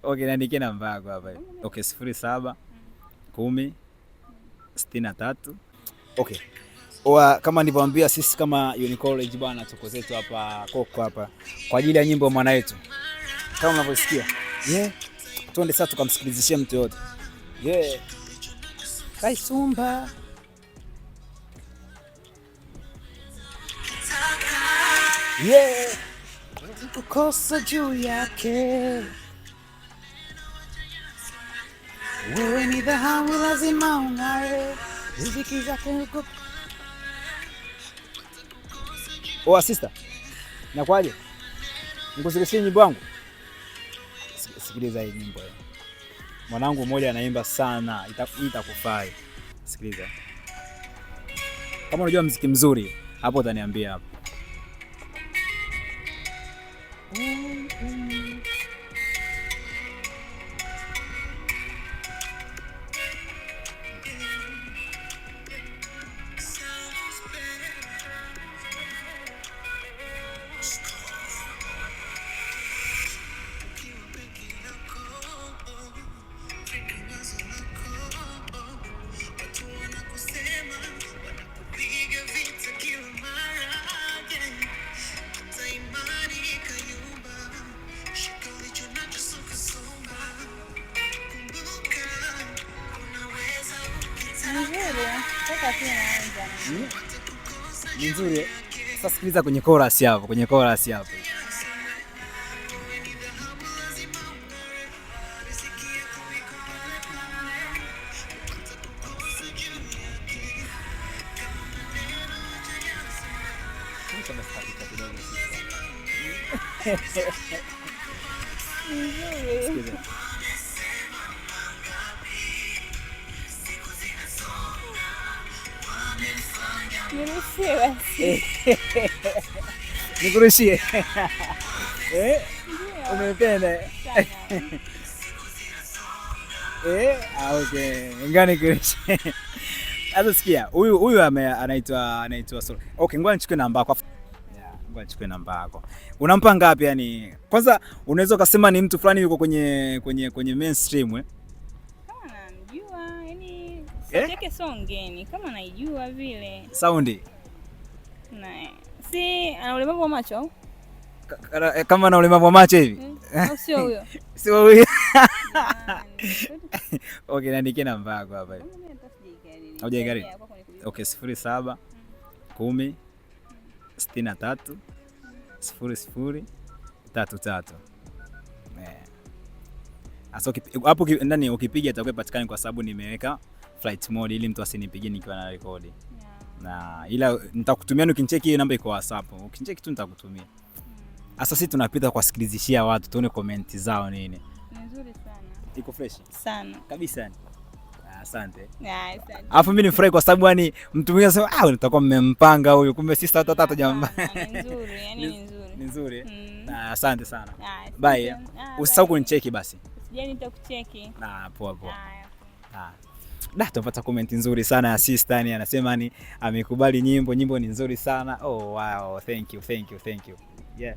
Okay, niandike namba yako hapa. Okay, 07 10 63. Okay. Kama nilivyowaambia, sisi kama Uni College bwana, tuko zetu hapa Koko hapa kwa ajili ya nyimbo mwana wetu. Kama unavyosikia. Tuende sasa tukamsikilizishie mtu yote. Kaisumba. Kukosa juu yake. Wewe ni dhahabu lazima ung'are. Riziki zake huko. Sister. Nakwaje? Nikusikilizie nyimbo yangu. Sikiliza hii nyimbo. Mwanangu mmoja anaimba sana, itakufaa. Sikiliza. Kama unajua muziki mzuri, hapo utaniambia hapo. Ni nzuri. Sasa sikiliza kwenye chorus hapo, Nikurushie. Umependa? Okay. Ngani kurushie. Sasa sikia, huyu anaitwa Sol. Okay, ngoja nichukue namba yako. Ngoja nichukue namba yako. Unampa ngapi yani? Kwanza unaweza kusema ni mtu fulani yuko kwenye mainstream Kama namjua, yani sauti yake sio ngeni, kama naijua vile. Saundi. Si ana ulemavu wa macho au? Kama ana ulemavu wa macho hivi? Au sio huyo? Sio huyo. Okay, niandike namba yako hapa. Haujaigari? Okay, 07 10 63 00 33. Asa hapo ndani ukipiga itakuwa patikani kwa sababu nimeweka flight mode ili mtu asinipigie nikiwa na rekodi. Na ila nitakutumia ukinicheki hiyo namba iko WhatsApp. Ukinicheki tu nitakutumia. Sasa sisi tunapita kwa sikilizishia watu tuone comment zao nini. Nzuri sana. Iko fresh sana. Kabisa yani. Asante. Asante. Alafu mimi nifurahi kwa sababu yani mtu mwingine anasema nitakuwa mmempanga huyu, kumbe sisi tatu jamaa. Ni nzuri, yani ni nzuri. Ni nzuri. Asante sana. Bye. Usisahau kunicheki basi. Sijani nitakucheki. Poa. Tupata comment nzuri sana ya sister, yani anasema ni amekubali nyimbo ni nzuri sana. Oh wow, thank you. Yeah.